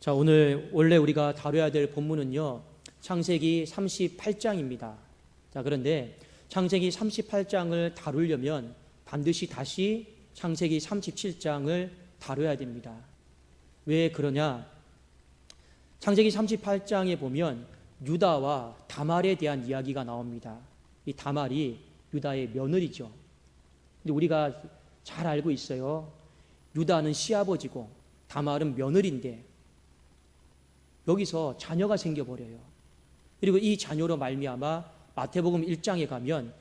자, 오늘 원래 우리가 다뤄야 될 본문은요, 창세기 38장입니다. 자, 그런데 창세기 38장을 다루려면 반드시 다시 창세기 37장을 다뤄야 됩니다. 왜 그러냐? 창세기 38장에 보면 유다와 다말에 대한 이야기가 나옵니다. 이 다말이 유다의 며느리죠. 근데 우리가 잘 알고 있어요. 유다는 시아버지고 다말은 며느리인데 여기서 자녀가 생겨버려요. 그리고 이 자녀로 말미암아 마태복음 1장에 가면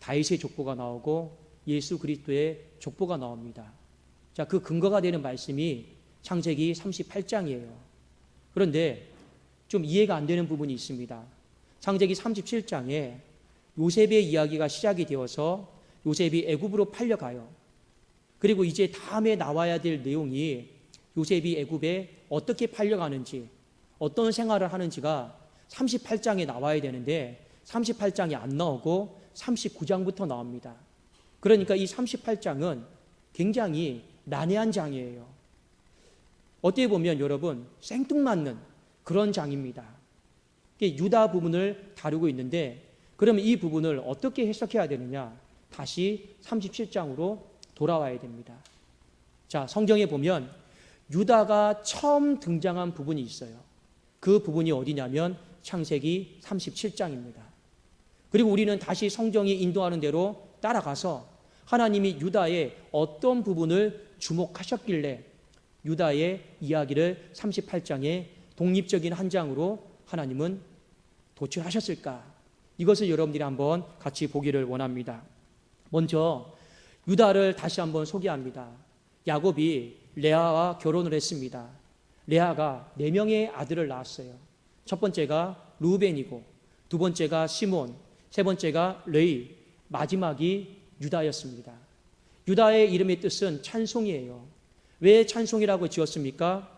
다윗의 족보가 나오고 예수 그리스도의 족보가 나옵니다. 자, 그 근거가 되는 말씀이 창세기 38장이에요. 그런데 좀 이해가 안 되는 부분이 있습니다. 창세기 37장에 요셉의 이야기가 시작이 되어서 요셉이 애굽으로 팔려가요. 그리고 이제 다음에 나와야 될 내용이 요셉이 애굽에 어떻게 팔려가는지, 어떤 생활을 하는지가 38장에 나와야 되는데 38장이 안 나오고 39장부터 나옵니다. 그러니까 이 38장은 굉장히 난해한 장이에요. 어떻게 보면 여러분 생뚱맞는 그런 장입니다. 유다 부분을 다루고 있는데 그러면 이 부분을 어떻게 해석해야 되느냐? 다시 37장으로 돌아와야 됩니다. 자, 성경에 보면 유다가 처음 등장한 부분이 있어요. 그 부분이 어디냐면 창세기 37장입니다. 그리고 우리는 다시 성경이 인도하는 대로 따라가서 하나님이 유다의 어떤 부분을 주목하셨길래 유다의 이야기를 38장에 독립적인 한 장으로 하나님은 도출하셨을까? 이것을 여러분들이 한번 같이 보기를 원합니다. 먼저 유다를 다시 한번 소개합니다. 야곱이 레아와 결혼을 했습니다. 레아가 4명의 아들을 낳았어요. 첫 번째가 루벤이고, 두 번째가 시몬, 세 번째가 레위, 마지막이 유다였습니다. 유다의 이름의 뜻은 찬송이에요. 왜 찬송이라고 지었습니까?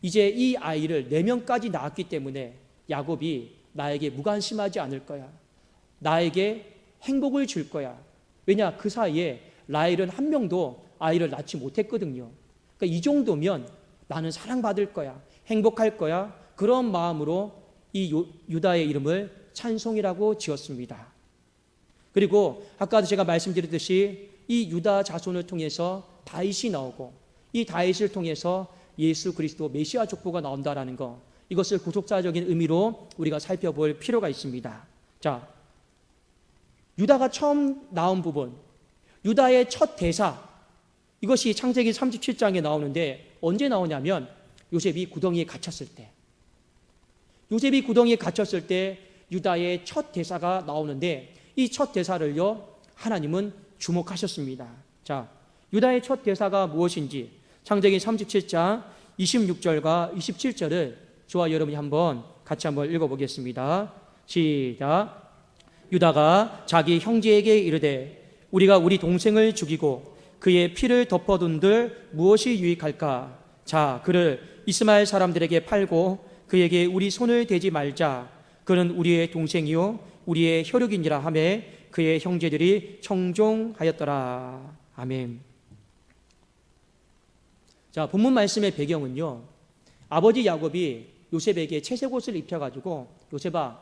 이제 이 아이를 4명까지 낳았기 때문에 야곱이 나에게 무관심하지 않을 거야. 나에게 행복을 줄 거야. 왜냐? 그 사이에 라헬은 한 명도 아이를 낳지 못했거든요. 그러니까 이 정도면 나는 사랑받을 거야. 행복할 거야. 그런 마음으로 이 유다의 이름을 찬송이라고 지었습니다. 그리고 아까도 제가 말씀드렸듯이 이 유다 자손을 통해서 다윗이 나오고 이 다윗을 통해서 예수 그리스도 메시아 족보가 나온다라는 거, 이것을 구속사적인 의미로 우리가 살펴볼 필요가 있습니다. 자, 유다가 처음 나온 부분, 유다의 첫 대사, 이것이 창세기 37장에 나오는데 언제 나오냐면 요셉이 구덩이에 갇혔을 때, 요셉이 구덩이에 갇혔을 때 유다의 첫 대사가 나오는데 이 첫 대사를요 하나님은 주목하셨습니다. 자, 유다의 첫 대사가 무엇인지 창세기 37장 26절과 27절을 저와 여러분이 한번 같이 한번 읽어보겠습니다. 시작. 유다가 자기 형제에게 이르되 우리가 우리 동생을 죽이고 그의 피를 덮어둔들 무엇이 유익할까? 자, 그를 이스마엘 사람들에게 팔고 그에게 우리 손을 대지 말자. 그는 우리의 동생이요 우리의 혈육이니라 하며 그의 형제들이 청종하였더라. 아멘. 자, 본문 말씀의 배경은요, 아버지 야곱이 요셉에게 채색 옷을 입혀가지고 요셉아,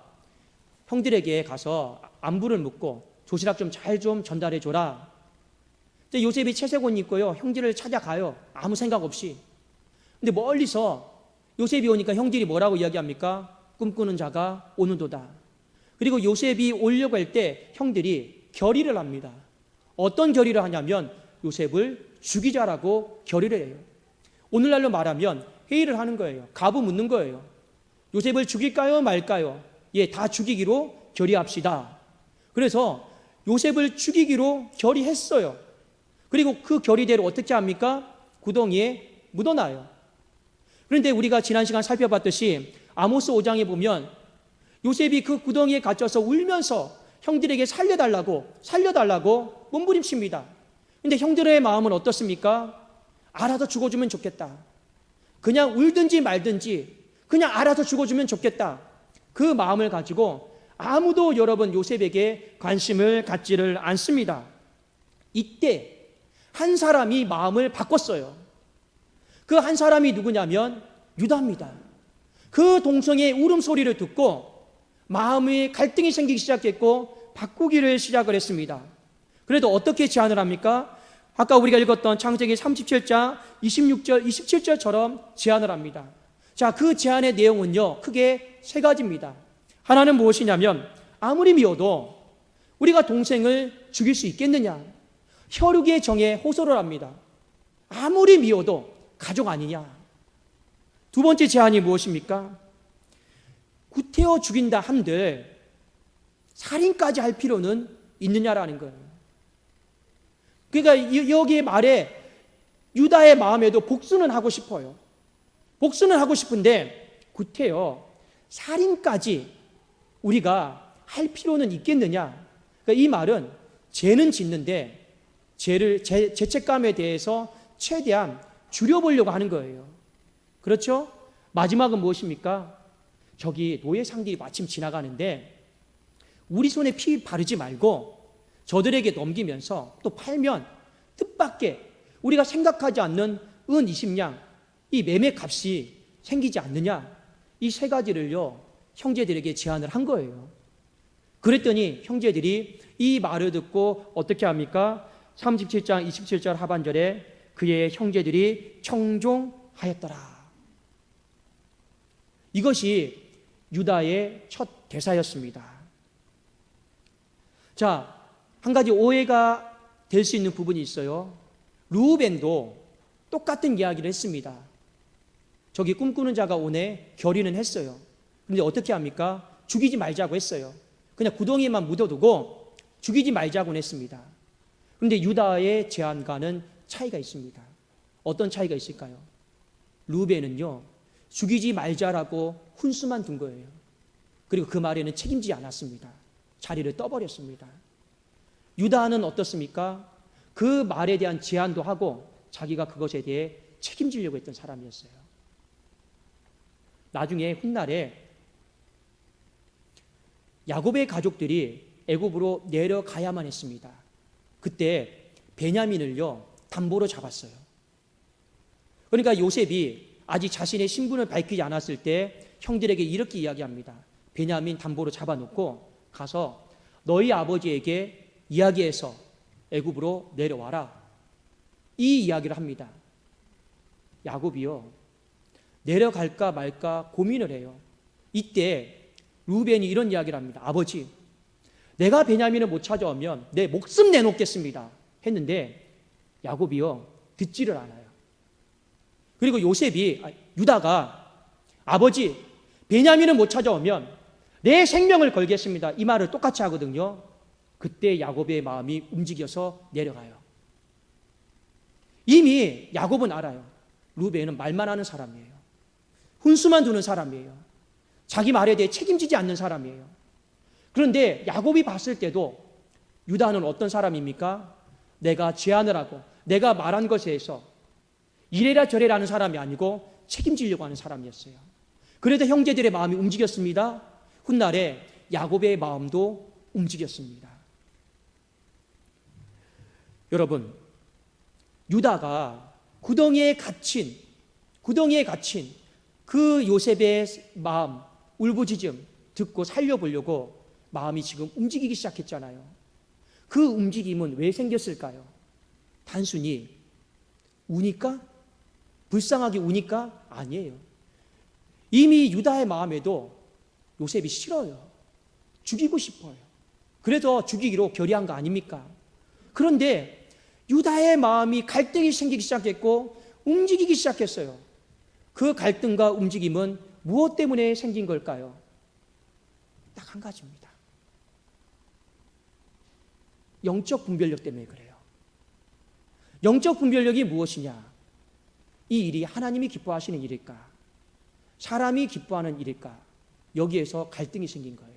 형들에게 가서 안부를 묻고 도시락 좀 잘 좀 전달해 줘라. 근데 요셉이 채색 옷 입고요 형제를 찾아가요. 아무 생각 없이. 근데 멀리서 요셉이 오니까 형들이 뭐라고 이야기합니까? 꿈꾸는 자가 오는도다. 그리고 요셉이 오려고 할 때 형들이 결의를 합니다. 어떤 결의를 하냐면 요셉을 죽이자라고 결의를 해요. 오늘날로 말하면 회의를 하는 거예요. 가부 묻는 거예요. 요셉을 죽일까요 말까요? 예, 다 죽이기로 결의합시다. 그래서 요셉을 죽이기로 결의했어요. 그리고 그 결의대로 어떻게 합니까? 구덩이에 묻어놔요. 그런데 우리가 지난 시간 살펴봤듯이 아모스 5장에 보면 요셉이 그 구덩이에 갇혀서 울면서 형들에게 살려달라고 몸부림칩니다. 그런데 형들의 마음은 어떻습니까? 알아서 죽어주면 좋겠다. 그냥 울든지 말든지 그냥 알아서 죽어주면 좋겠다. 그 마음을 가지고 아무도 여러분 요셉에게 관심을 갖지를 않습니다. 이때 한 사람이 마음을 바꿨어요. 그 한 사람이 누구냐면 유다입니다. 그 동성의 울음소리를 듣고 마음의 갈등이 생기기 시작했고 바꾸기를 시작을 했습니다. 그래도 어떻게 제안을 합니까? 아까 우리가 읽었던 창세기 37장 26절, 27절처럼 제안을 합니다. 자, 그 제안의 내용은요, 크게 세 가지입니다. 하나는 무엇이냐면, 아무리 미워도 우리가 동생을 죽일 수 있겠느냐? 혈육의 정에 호소를 합니다. 아무리 미워도 가족 아니냐? 두 번째 제안이 무엇입니까? 구태여 죽인다 한들 살인까지 할 필요는 있느냐라는 거예요. 그러니까 여기에 말에 유다의 마음에도 복수는 하고 싶어요. 복수는 하고 싶은데 구태여 살인까지 우리가 할 필요는 있겠느냐? 그러니까 이 말은 죄는 짓는데 죄책감에 대해서 최대한 줄여보려고 하는 거예요. 그렇죠? 마지막은 무엇입니까? 저기 노예 상들이 마침 지나가는데 우리 손에 피 바르지 말고 저들에게 넘기면서 또 팔면 뜻밖의 우리가 생각하지 않는 은 20냥 이 매매 값이 생기지 않느냐? 이 세 가지를요 형제들에게 제안을 한 거예요. 그랬더니 형제들이 이 말을 듣고 어떻게 합니까? 37장 27절 하반절에 그의 형제들이 청종하였더라. 이것이 유다의 첫 대사였습니다. 자, 한 가지 오해가 될 수 있는 부분이 있어요. 르우벤도 똑같은 이야기를 했습니다. 저기 꿈꾸는 자가 오네 결의는 했어요. 그런데 어떻게 합니까? 죽이지 말자고 했어요. 그냥 구덩이에만 묻어두고 죽이지 말자고 했습니다. 그런데 유다의 제안과는 차이가 있습니다. 어떤 차이가 있을까요? 르우벤은요 죽이지 말자라고 훈수만 둔 거예요. 그리고 그 말에는 책임지지 않았습니다. 자리를 떠버렸습니다. 유다는 어떻습니까? 그 말에 대한 제안도 하고 자기가 그것에 대해 책임지려고 했던 사람이었어요. 나중에 훗날에 야곱의 가족들이 애굽으로 내려가야만 했습니다. 그때 베냐민을요 담보로 잡았어요. 그러니까 요셉이 아직 자신의 신분을 밝히지 않았을 때 형들에게 이렇게 이야기합니다. 베냐민 담보로 잡아놓고 가서 너희 아버지에게 이야기해서 애굽으로 내려와라. 이 이야기를 합니다. 야곱이요 내려갈까 말까 고민을 해요. 이때 르우벤이 이런 이야기를 합니다. 아버지, 내가 베냐민을 못 찾아오면 내 목숨 내놓겠습니다 했는데 야곱이요 듣지를 않아요. 그리고 유다가 아버지, 베냐민을 못 찾아오면 내 생명을 걸겠습니다 이 말을 똑같이 하거든요. 그때 야곱의 마음이 움직여서 내려가요. 이미 야곱은 알아요. 르우벤은 말만 하는 사람이에요. 훈수만 두는 사람이에요. 자기 말에 대해 책임지지 않는 사람이에요. 그런데 야곱이 봤을 때도 유다는 어떤 사람입니까? 내가 제안을 하고 내가 말한 것에 대해서 이래라 저래라 하는 사람이 아니고 책임지려고 하는 사람이었어요. 그래도 형제들의 마음이 움직였습니다. 훗날에 야곱의 마음도 움직였습니다. 여러분, 유다가 구덩이에 갇힌 그 요셉의 마음, 울부짖음 듣고 살려보려고 마음이 지금 움직이기 시작했잖아요. 그 움직임은 왜 생겼을까요? 단순히 우니까? 불쌍하게 우니까? 아니에요. 이미 유다의 마음에도 요셉이 싫어요. 죽이고 싶어요. 그래서 죽이기로 결의한 거 아닙니까? 그런데 유다의 마음이 갈등이 생기기 시작했고 움직이기 시작했어요. 그 갈등과 움직임은 무엇 때문에 생긴 걸까요? 딱 한 가지입니다. 영적 분별력 때문에 그래요. 영적 분별력이 무엇이냐? 이 일이 하나님이 기뻐하시는 일일까? 사람이 기뻐하는 일일까? 여기에서 갈등이 생긴 거예요.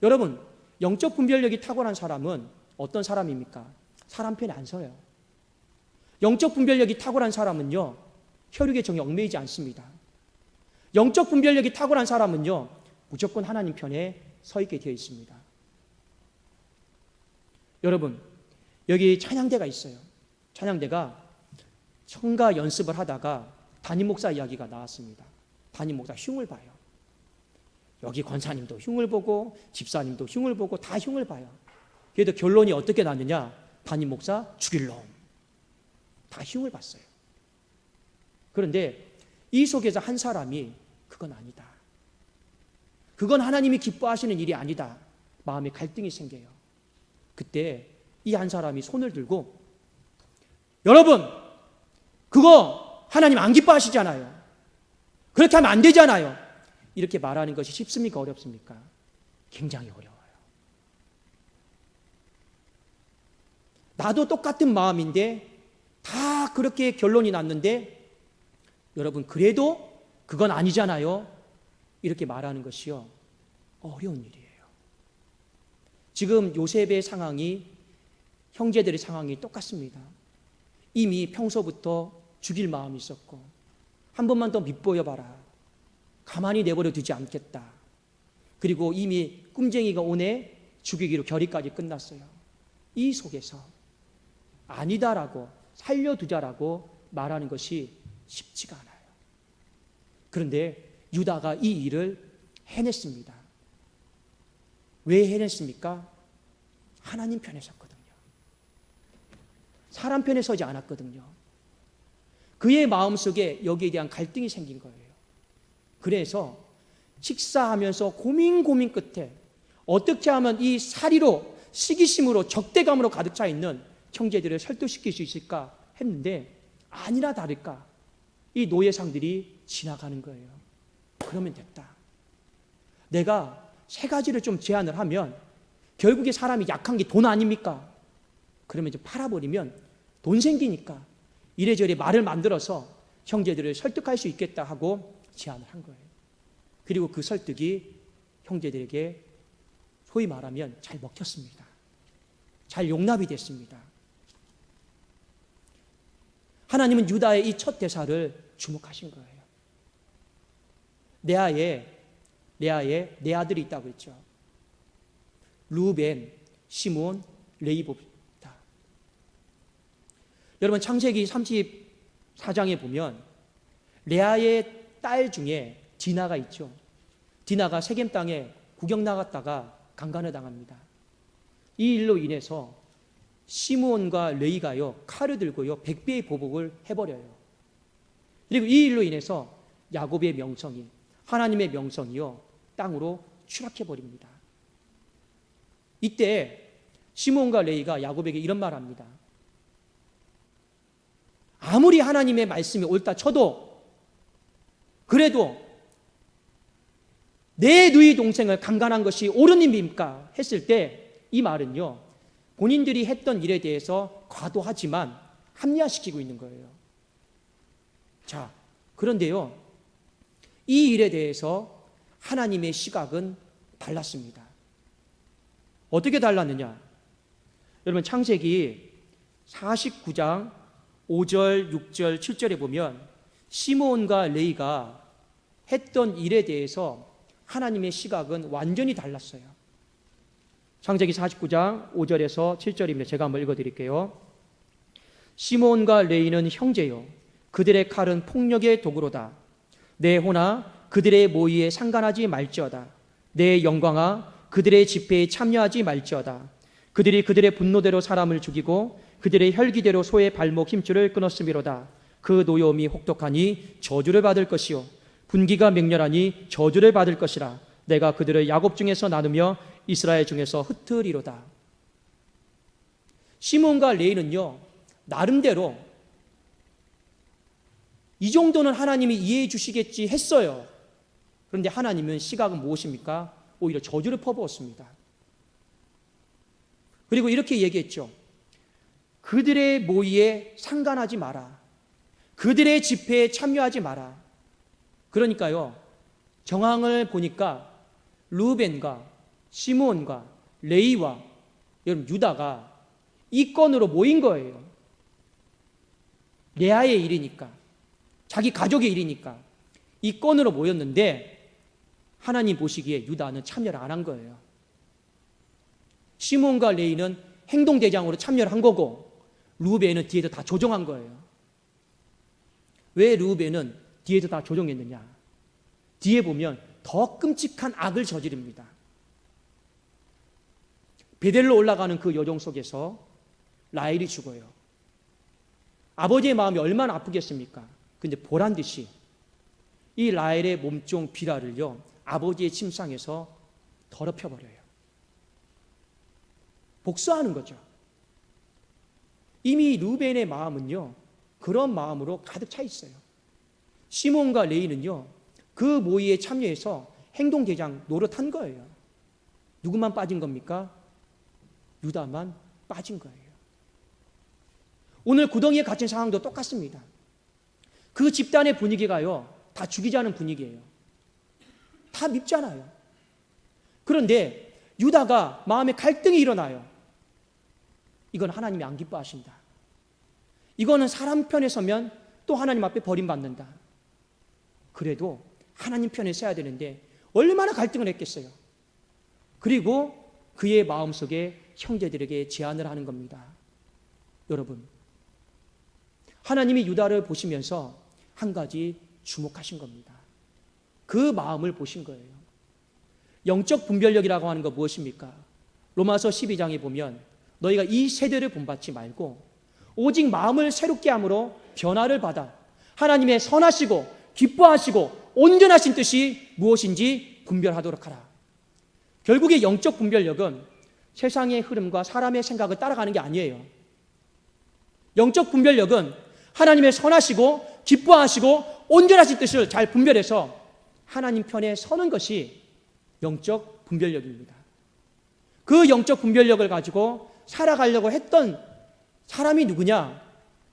여러분, 영적 분별력이 탁월한 사람은 어떤 사람입니까? 사람 편에 안 서요. 영적 분별력이 탁월한 사람은요, 혈육의 정에 얽매이지 않습니다. 영적 분별력이 탁월한 사람은요, 무조건 하나님 편에 서 있게 되어 있습니다. 여러분, 여기 찬양대가 있어요. 찬양대가 성가 연습을 하다가 담임 목사 이야기가 나왔습니다. 담임 목사 흉을 봐요. 여기 권사님도 흉을 보고 집사님도 흉을 보고 다 흉을 봐요. 그래도 결론이 어떻게 났느냐? 담임 목사 죽일 놈. 다 흉을 봤어요. 그런데 이 속에서 한 사람이 그건 아니다. 그건 하나님이 기뻐하시는 일이 아니다. 마음에 갈등이 생겨요. 그때 이 한 사람이 손을 들고 여러분 그거 하나님 안 기뻐하시잖아요. 그렇게 하면 안 되잖아요. 이렇게 말하는 것이 쉽습니까? 어렵습니까? 굉장히 어려워요. 나도 똑같은 마음인데 다 그렇게 결론이 났는데 여러분 그래도 그건 아니잖아요. 이렇게 말하는 것이요. 어려운 일이에요. 지금 요셉의 상황이 형제들의 상황이 똑같습니다. 이미 평소부터 죽일 마음이 있었고 한 번만 더 밉보여봐라. 가만히 내버려 두지 않겠다. 그리고 이미 꿈쟁이가 오네 죽이기로 결의까지 끝났어요. 이 속에서 아니다라고 살려두자라고 말하는 것이 쉽지가 않아요. 그런데 유다가 이 일을 해냈습니다. 왜 해냈습니까? 하나님 편에 섰거든요. 사람 편에 서지 않았거든요. 그의 마음속에 여기에 대한 갈등이 생긴 거예요. 그래서 식사하면서 고민 끝에 어떻게 하면 이 사리로 시기심으로 적대감으로 가득 차 있는 형제들을 설득시킬 수 있을까 했는데 아니나 다를까 이 노예상들이 지나가는 거예요. 그러면 됐다. 내가 세 가지를 좀 제안을 하면 결국에 사람이 약한 게 돈 아닙니까? 그러면 이제 팔아버리면 돈 생기니까 이래저래 말을 만들어서 형제들을 설득할 수 있겠다 하고 제안을 한 거예요. 그리고 그 설득이 형제들에게 소위 말하면 잘 먹혔습니다. 잘 용납이 됐습니다. 하나님은 유다의 이 첫 대사를 주목하신 거예요. 레아에 네 아들이 있다고 했죠. 루벤, 시몬, 레위입니다. 여러분 창세기 34장에 보면 레아의 딸 중에 디나가 있죠. 디나가 세겜 땅에 구경 나갔다가 강간을 당합니다. 이 일로 인해서 시므온과 레위가요 칼을 들고요 100배의 보복을 해버려요. 그리고 이 일로 인해서 야곱의 명성이 하나님의 명성이요 땅으로 추락해버립니다. 이때 시므온과 레위가 야곱에게 이런 말을 합니다. 아무리 하나님의 말씀이 옳다 쳐도 그래도 내 누이 동생을 강간한 것이 옳은 일입니까? 했을 때 이 말은요 본인들이 했던 일에 대해서 과도하지만 합리화시키고 있는 거예요. 자, 그런데요 이 일에 대해서 하나님의 시각은 달랐습니다. 어떻게 달랐느냐? 여러분 창세기 49장 5절, 6절, 7절에 보면 시므온과 레위가 했던 일에 대해서 하나님의 시각은 완전히 달랐어요. 창세기 49장 5절에서 7절입니다. 제가 한번 읽어드릴게요. 시므온과 레위는 형제요 그들의 칼은 폭력의 도구로다. 내 호나 그들의 모의에 상관하지 말지어다. 내 영광아 그들의 집회에 참여하지 말지어다. 그들이 그들의 분노대로 사람을 죽이고 그들의 혈기대로 소의 발목 힘줄을 끊었음이로다. 그 노여움이 혹독하니 저주를 받을 것이요 분기가 맹렬하니 저주를 받을 것이라. 내가 그들을 야곱 중에서 나누며 이스라엘 중에서 흩으리로다. 시몬과 레위는요 나름대로 이 정도는 하나님이 이해해 주시겠지 했어요. 그런데 하나님은 시각은 무엇입니까? 오히려 저주를 퍼부었습니다. 그리고 이렇게 얘기했죠. 그들의 모의에 상관하지 마라. 그들의 집회에 참여하지 마라. 그러니까요 정황을 보니까 루벤과 시므온과 레위와 여러분 유다가 이 건으로 모인 거예요. 레아의 일이니까 자기 가족의 일이니까 이 건으로 모였는데 하나님 보시기에 유다는 참여를 안 한 거예요. 시므온과 레위는 행동대장으로 참여를 한 거고 루벤은 뒤에서 다 조정한 거예요. 왜 르우벤은 뒤에서 다 조종했느냐? 뒤에 보면 더 끔찍한 악을 저지릅니다. 베델로 올라가는 그 여정 속에서 라헬이 죽어요. 아버지의 마음이 얼마나 아프겠습니까? 근데 보란 듯이 이 라헬의 몸종 비라를요, 아버지의 침상에서 더럽혀버려요. 복수하는 거죠. 이미 르우벤의 마음은요, 그런 마음으로 가득 차 있어요. 시몬과 레위는요, 그 모의에 참여해서 행동대장 노릇한 거예요. 누구만 빠진 겁니까? 유다만 빠진 거예요. 오늘 구덩이에 갇힌 상황도 똑같습니다. 그 집단의 분위기가요, 다 죽이자는 분위기예요. 다 밉잖아요. 그런데 유다가 마음에 갈등이 일어나요. 이건 하나님이 안 기뻐하신다. 이거는 사람 편에 서면 또 하나님 앞에 버림받는다. 그래도 하나님 편에 서야 되는데 얼마나 갈등을 했겠어요. 그리고 그의 마음속에 형제들에게 제안을 하는 겁니다. 여러분, 하나님이 유다를 보시면서 한 가지 주목하신 겁니다. 그 마음을 보신 거예요. 영적 분별력이라고 하는 거 무엇입니까? 로마서 12장에 보면 너희가 이 세대를 본받지 말고 오직 마음을 새롭게 함으로 변화를 받아 하나님의 선하시고 기뻐하시고 온전하신 뜻이 무엇인지 분별하도록 하라. 결국에 영적 분별력은 세상의 흐름과 사람의 생각을 따라가는 게 아니에요. 영적 분별력은 하나님의 선하시고 기뻐하시고 온전하신 뜻을 잘 분별해서 하나님 편에 서는 것이 영적 분별력입니다. 그 영적 분별력을 가지고 살아가려고 했던 사람이 누구냐?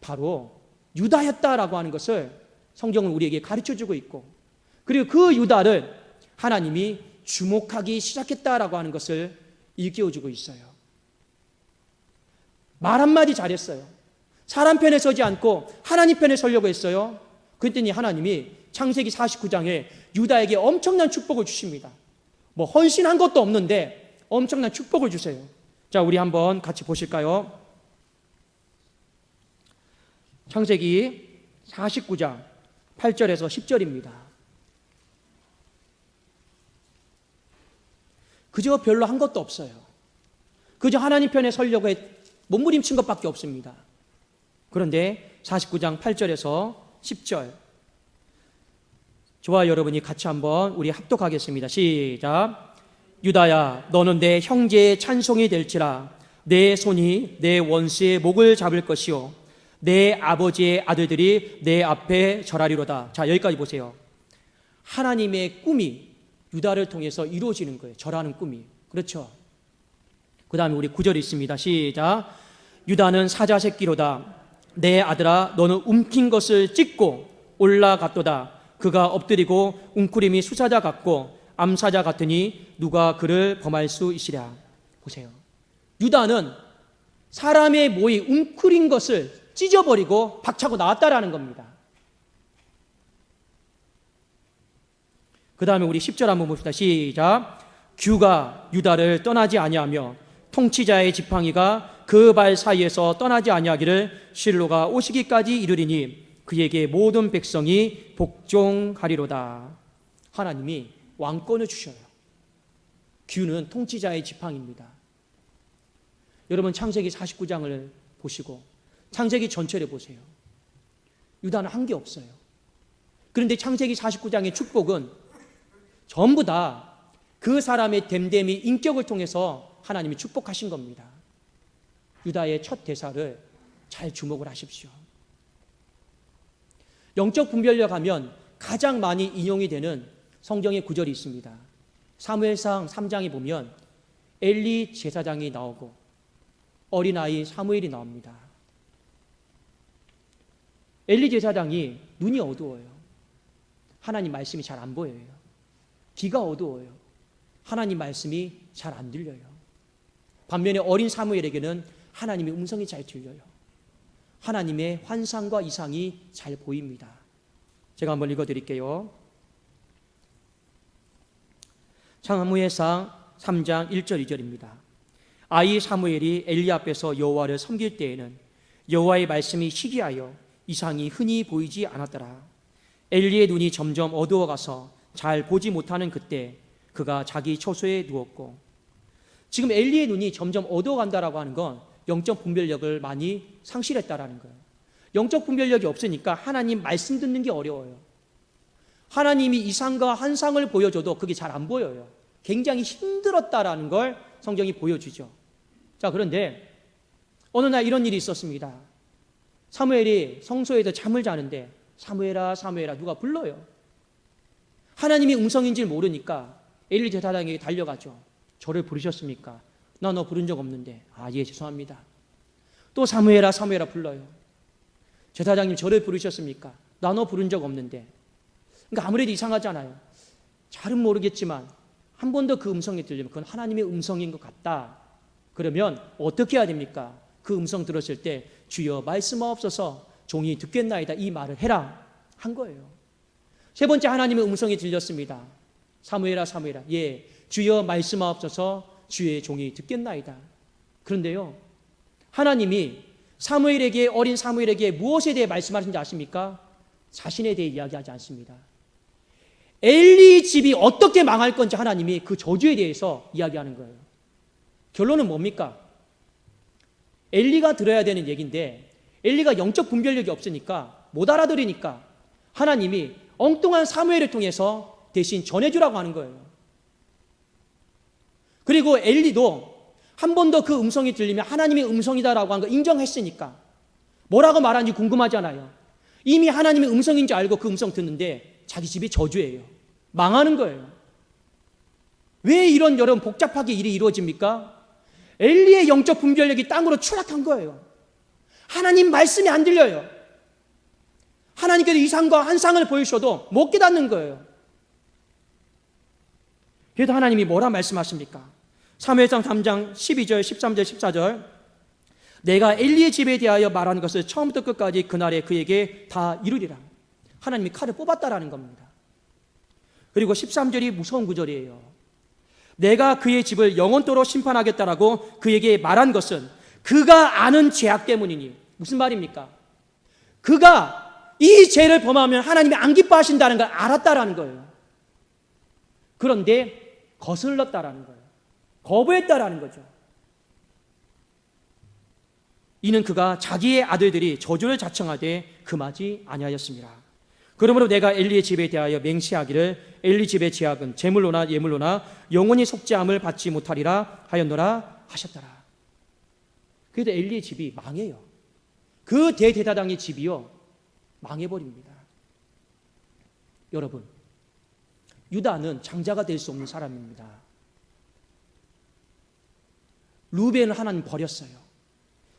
바로 유다였다라고 하는 것을 성경은 우리에게 가르쳐주고 있고, 그리고 그 유다를 하나님이 주목하기 시작했다라고 하는 것을 일깨워주고 있어요. 말 한마디 잘했어요. 사람 편에 서지 않고 하나님 편에 서려고 했어요. 그랬더니 하나님이 창세기 49장에 유다에게 엄청난 축복을 주십니다. 뭐 헌신한 것도 없는데 엄청난 축복을 주세요. 자, 우리 한번 같이 보실까요? 창세기 49장 8절에서 10절입니다. 그저 별로 한 것도 없어요. 그저 하나님 편에 서려고 몸부림친 것밖에 없습니다. 그런데 49장 8절에서 10절, 저와 여러분이 같이 한번 우리 합독하겠습니다. 시작. 유다야, 너는 내 형제의 찬송이 될지라. 내 손이 내 원수의 목을 잡을 것이요 내 아버지의 아들들이 내 앞에 절하리로다. 자, 여기까지 보세요. 하나님의 꿈이 유다를 통해서 이루어지는 거예요. 절하는 꿈이. 그렇죠? 그 다음에 우리 9절이 있습니다. 시작. 유다는 사자 새끼로다. 내 아들아, 너는 움킨 것을 찢고 올라갔도다. 그가 엎드리고 웅크림이 수사자 같고 암사자 같으니 누가 그를 범할 수 있으랴. 보세요. 유다는 사람의 모이 웅크린 것을 찢어버리고 박차고 나왔다라는 겁니다. 그 다음에 우리 10절 한번 봅시다. 시작. 규가 유다를 떠나지 아니하며 통치자의 지팡이가 그 발 사이에서 떠나지 아니하기를 실로가 오시기까지 이르리니 그에게 모든 백성이 복종하리로다. 하나님이 왕권을 주셔요. 규는 통치자의 지팡이입니다. 여러분, 창세기 49장을 보시고 창세기 전체를 보세요. 유다는 한 게 없어요. 그런데 창세기 49장의 축복은 전부 다 그 사람의 됨됨이 인격을 통해서 하나님이 축복하신 겁니다. 유다의 첫 대사를 잘 주목을 하십시오. 영적 분별력 하면 가장 많이 인용이 되는 성경의 구절이 있습니다. 사무엘상 3장에 보면 엘리 제사장이 나오고 어린아이 사무엘이 나옵니다. 엘리 제사장이 눈이 어두워요. 하나님 말씀이 잘 안 보여요. 귀가 어두워요. 하나님 말씀이 잘 안 들려요. 반면에 어린 사무엘에게는 하나님의 음성이 잘 들려요. 하나님의 환상과 이상이 잘 보입니다. 제가 한번 읽어드릴게요. 사무엘상 3장 1절 2절입니다. 아이 사무엘이 엘리 앞에서 여호와를 섬길 때에는 여호와의 말씀이 희귀하여 이상이 흔히 보이지 않았더라. 엘리의 눈이 점점 어두워가서 잘 보지 못하는 그때 그가 자기 처소에 누웠고, 지금 엘리의 눈이 점점 어두워간다라고 하는 건 영적 분별력을 많이 상실했다라는 거예요. 영적 분별력이 없으니까 하나님 말씀 듣는 게 어려워요. 하나님이 이상과 환상을 보여줘도 그게 잘 안 보여요. 굉장히 힘들었다라는 걸 성경이 보여주죠. 자, 그런데 어느 날 이런 일이 있었습니다. 사무엘이 성소에서 잠을 자는데 사무엘아 사무엘아 누가 불러요. 하나님이 음성인지 모르니까 엘리 제사장에게 달려가죠. 저를 부르셨습니까? 나 너 부른 적 없는데. 아, 예, 죄송합니다. 또 사무엘아 사무엘아 불러요. 제사장님 저를 부르셨습니까? 나 너 부른 적 없는데. 그러니까 아무래도 이상하잖아요. 잘은 모르겠지만 한 번 더 그 음성이 들리면 그건 하나님의 음성인 것 같다. 그러면 어떻게 해야 됩니까? 그 음성 들었을 때 주여 말씀하옵소서 종이 듣겠나이다 이 말을 해라 한 거예요. 세 번째 하나님의 음성이 들렸습니다. 사무엘아 사무엘아 예 주여 말씀하옵소서 주의 종이 듣겠나이다. 그런데요 하나님이 사무엘에게 어린 사무엘에게 무엇에 대해 말씀하신지 아십니까? 자신에 대해 이야기하지 않습니다. 엘리 집이 어떻게 망할 건지 하나님이 그 저주에 대해서 이야기하는 거예요. 결론은 뭡니까? 엘리가 들어야 되는 얘기인데 엘리가 영적 분별력이 없으니까 못 알아들으니까 하나님이 엉뚱한 사무엘을 통해서 대신 전해주라고 하는 거예요. 그리고 엘리도 한 번 더 그 음성이 들리면 하나님의 음성이다라고 하는 거 인정했으니까 뭐라고 말하는지 궁금하잖아요. 이미 하나님의 음성인지 알고 그 음성 듣는데 자기 집이 저주예요. 망하는 거예요. 왜 이런 여러분 복잡하게 일이 이루어집니까? 엘리의 영적 분별력이 땅으로 추락한 거예요. 하나님 말씀이 안 들려요. 하나님께서 이상과 환상을 보이셔도 못 깨닫는 거예요. 그래도 하나님이 뭐라 말씀하십니까? 사무엘상 3장 12절, 13절, 14절 내가 엘리의 집에 대하여 말하는 것을 처음부터 끝까지 그날에 그에게 다 이루리라. 하나님이 칼을 뽑았다라는 겁니다. 그리고 13절이 무서운 구절이에요. 내가 그의 집을 영원토록 심판하겠다라고 그에게 말한 것은 그가 아는 죄악 때문이니. 무슨 말입니까? 그가 이 죄를 범하면 하나님이 안 기뻐하신다는 걸 알았다라는 거예요. 그런데 거슬렀다라는 거예요. 거부했다라는 거죠. 이는 그가 자기의 아들들이 저주를 자청하되 금하지 아니하였습니다. 그러므로 내가 엘리의 집에 대하여 맹세하기를 엘리 집의 죄악은 제물로나 예물로나 영원히 속죄함을 받지 못하리라 하였노라 하셨더라. 그래도 엘리의 집이 망해요. 그 대제사장의 집이요 망해버립니다. 여러분, 유다는 장자가 될 수 없는 사람입니다. 루벤을 하나님 버렸어요.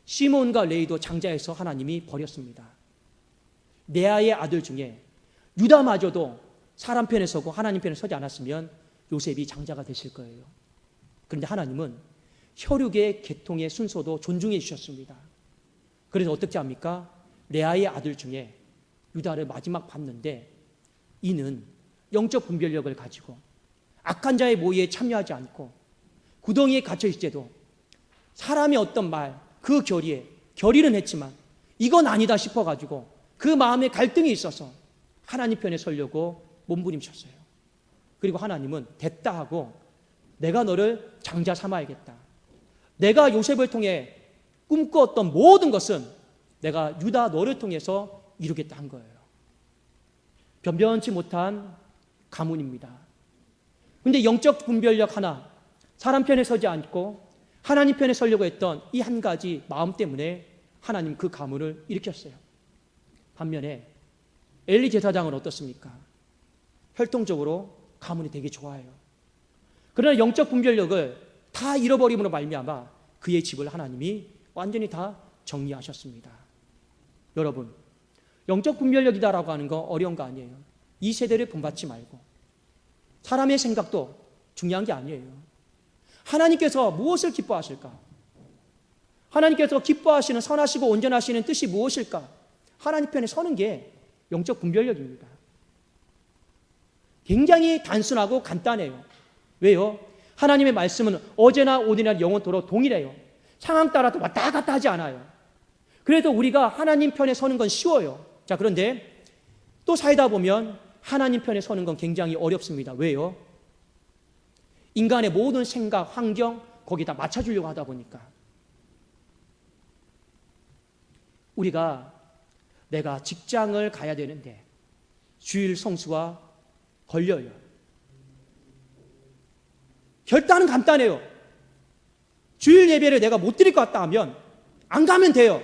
시몬과 레위도 장자에서 하나님이 버렸습니다. 레아의 아들 중에 유다마저도 사람 편에 서고 하나님 편에 서지 않았으면 요셉이 장자가 되실 거예요. 그런데 하나님은 혈육의 계통의 순서도 존중해 주셨습니다. 그래서 어떻게 합니까? 레아의 아들 중에 유다를 마지막 봤는데 이는 영적 분별력을 가지고 악한 자의 모의에 참여하지 않고 구덩이에 갇혀 있을 때도 사람의 어떤 말, 그 결의는 했지만 이건 아니다 싶어가지고 그 마음에 갈등이 있어서 하나님 편에 서려고 몸부림쳤어요. 그리고 하나님은 됐다 하고 내가 너를 장자 삼아야겠다. 내가 요셉을 통해 꿈꾸었던 모든 것은 내가 유다 너를 통해서 이루겠다 한 거예요. 변변치 못한 가문입니다. 그런데 영적 분별력 하나, 사람 편에 서지 않고 하나님 편에 서려고 했던 이 한 가지 마음 때문에 하나님 그 가문을 일으켰어요. 반면에 엘리 제사장은 어떻습니까? 혈통적으로 가문이 되게 좋아요. 그러나 영적 분별력을 다 잃어버림으로 말미암아 그의 집을 하나님이 완전히 다 정리하셨습니다. 여러분, 영적 분별력이다라고 하는 거 어려운 거 아니에요. 이 세대를 본받지 말고 사람의 생각도 중요한 게 아니에요. 하나님께서 무엇을 기뻐하실까? 하나님께서 기뻐하시는 선하시고 온전하시는 뜻이 무엇일까? 하나님 편에 서는 게 영적 분별력입니다. 굉장히 단순하고 간단해요. 왜요? 하나님의 말씀은 어제나 오늘이나 영원토록 동일해요. 상황 따라서 왔다 갔다 하지 않아요. 그래도 우리가 하나님 편에 서는 건 쉬워요. 자, 그런데 또 살다 보면 하나님 편에 서는 건 굉장히 어렵습니다. 왜요? 인간의 모든 생각, 환경 거기다 맞춰주려고 하다 보니까 우리가 내가 직장을 가야 되는데 주일 성수가 걸려요. 결단은 간단해요. 주일 예배를 내가 못 드릴 것 같다 하면 안 가면 돼요.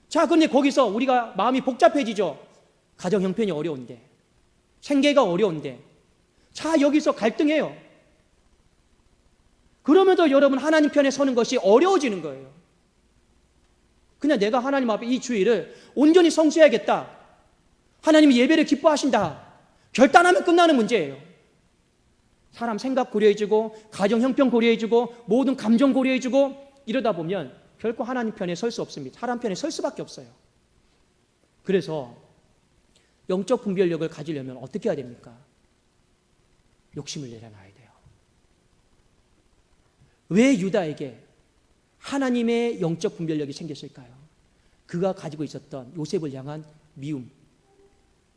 자, 그런데 거기서 우리가 마음이 복잡해지죠. 가정 형편이 어려운데, 생계가 어려운데, 자, 여기서 갈등해요. 그러면서 여러분 하나님 편에 서는 것이 어려워지는 거예요. 그냥 내가 하나님 앞에 이 주일을 온전히 성수해야겠다. 하나님이 예배를 기뻐하신다. 결단하면 끝나는 문제예요. 사람 생각 고려해주고, 가정 형편 고려해주고, 모든 감정 고려해주고, 이러다 보면 결코 하나님 편에 설 수 없습니다. 사람 편에 설 수밖에 없어요. 그래서 영적 분별력을 가지려면 어떻게 해야 됩니까? 욕심을 내려놔야 돼요. 왜 유다에게 하나님의 영적 분별력이 생겼을까요? 그가 가지고 있었던 요셉을 향한 미움,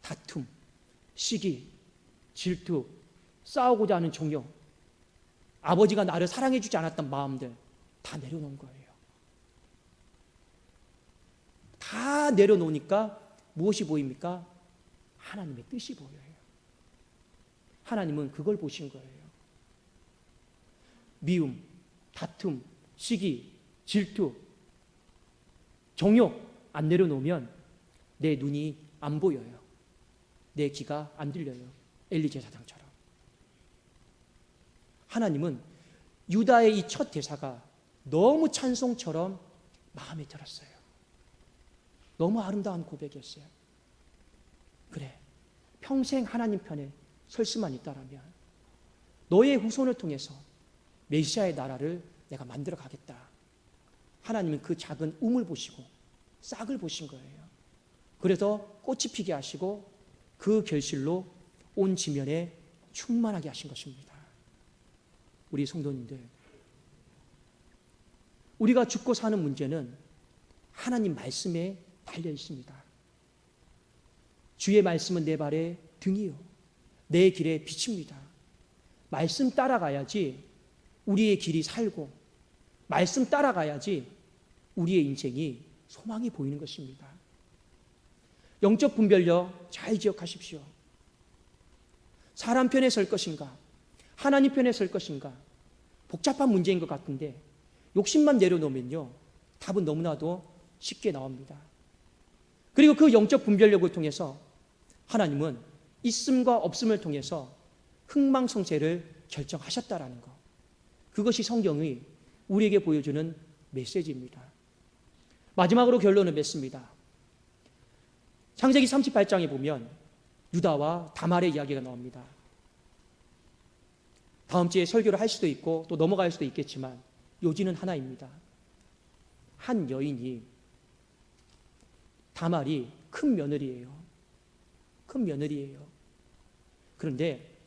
다툼, 시기, 질투, 싸우고자 하는 종교, 아버지가 나를 사랑해주지 않았던 마음들 다 내려놓은 거예요. 다 내려놓으니까 무엇이 보입니까? 하나님의 뜻이 보여요. 하나님은 그걸 보신 거예요. 미움, 다툼, 시기, 질투, 정욕 안 내려놓으면 내 눈이 안 보여요. 내 귀가 안 들려요. 엘리 제사장처럼. 하나님은 유다의 이 첫 대사가 너무 찬송처럼 마음에 들었어요. 너무 아름다운 고백이었어요. 그래, 평생 하나님 편에 설 수만 있다라면 너의 후손을 통해서 메시아의 나라를 내가 만들어 가겠다. 하나님은 그 작은 움을 보시고 싹을 보신 거예요. 그래서 꽃이 피게 하시고 그 결실로 온 지면에 충만하게 하신 것입니다. 우리 성도님들, 우리가 죽고 사는 문제는 하나님 말씀에 달려 있습니다. 주의 말씀은 내 발의 등이요 내 길의 빛입니다. 말씀 따라가야지 우리의 길이 살고, 말씀 따라가야지 우리의 인생이 소망이 보이는 것입니다. 영적 분별력 잘 기억하십시오. 사람 편에 설 것인가, 하나님 편에 설 것인가, 복잡한 문제인 것 같은데 욕심만 내려놓으면요 답은 너무나도 쉽게 나옵니다. 그리고 그 영적 분별력을 통해서 하나님은 있음과 없음을 통해서 흥망성쇠를 결정하셨다라는 것, 그것이 성경이 우리에게 보여주는 메시지입니다. 마지막으로 결론을 맺습니다. 창세기 38장에 보면 유다와 다말의 이야기가 나옵니다. 다음 주에 설교를 할 수도 있고 또 넘어갈 수도 있겠지만 요지는 하나입니다. 한 여인이, 다말이 큰 며느리예요. 큰 며느리예요. 그런데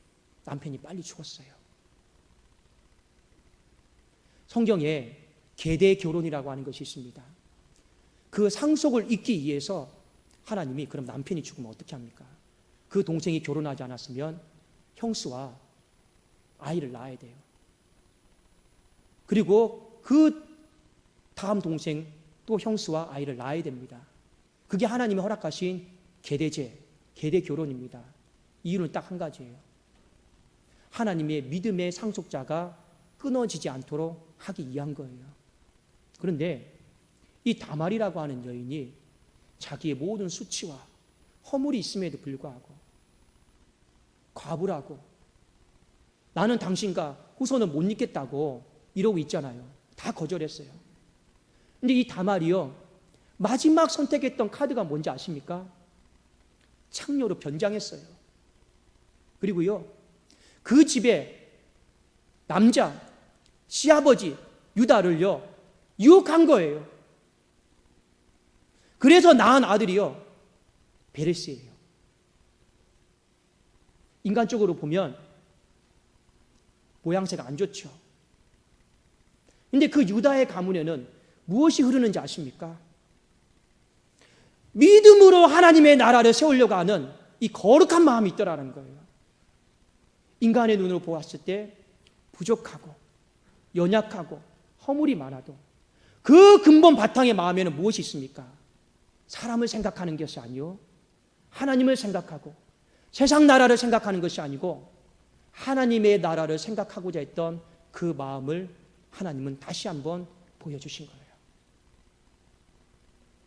남편이 빨리 죽었어요. 성경에 계대 결혼이라고 하는 것이 있습니다. 그 상속을 잇기 위해서 하나님이 그럼 남편이 죽으면 어떻게 합니까? 그 동생이 결혼하지 않았으면 형수와 아이를 낳아야 돼요. 그리고 그 다음 동생 또 형수와 아이를 낳아야 됩니다. 그게 하나님이 허락하신 계대제, 계대 결혼입니다. 이유는 딱 한 가지예요. 하나님의 믿음의 상속자가 끊어지지 않도록 하기 위한 거예요. 그런데 이 다말이라고 하는 여인이 자기의 모든 수치와 허물이 있음에도 불구하고 과부라고, 나는 당신과 후손을 못 잇겠다고 이러고 있잖아요. 다 거절했어요. 근데 이 다말이요, 마지막 선택했던 카드가 뭔지 아십니까? 창녀로 변장했어요. 그리고요, 그 집에 남자, 시아버지 유다를요 유혹한 거예요. 그래서 낳은 아들이요 베레스예요. 인간적으로 보면 모양새가 안 좋죠. 근데 그 유다의 가문에는 무엇이 흐르는지 아십니까? 믿음으로 하나님의 나라를 세우려고 하는 이 거룩한 마음이 있더라는 거예요. 인간의 눈으로 보았을 때 부족하고 연약하고 허물이 많아도 그 근본 바탕의 마음에는 무엇이 있습니까? 사람을 생각하는 것이 아니요, 하나님을 생각하고 세상 나라를 생각하는 것이 아니고 하나님의 나라를 생각하고자 했던 그 마음을 하나님은 다시 한번 보여주신 거예요.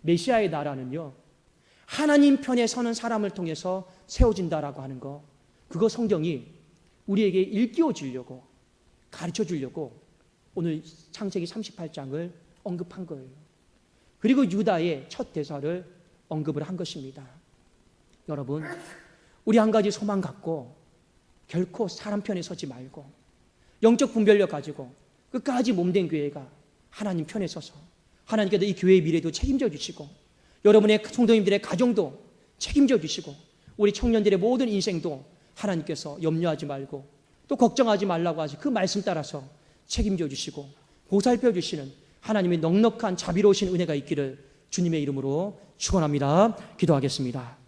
메시아의 나라는요, 하나님 편에 서는 사람을 통해서 세워진다라고 하는 거, 그거 성경이 우리에게 일깨워 주려고, 가르쳐 주려고 오늘 창세기 38장을 언급한 거예요. 그리고 유다의 첫 대사를 언급을 한 것입니다. 여러분, 우리 한 가지 소망 갖고 결코 사람 편에 서지 말고 영적 분별력 가지고 끝까지 몸된 교회가 하나님 편에 서서 하나님께서 이 교회의 미래도 책임져 주시고 여러분의 성도님들의 가정도 책임져 주시고 우리 청년들의 모든 인생도 하나님께서 염려하지 말고 또 걱정하지 말라고 하시 그 말씀 따라서 책임져 주시고 보살펴 주시는 하나님의 넉넉한 자비로우신 은혜가 있기를 주님의 이름으로 축원합니다. 기도하겠습니다.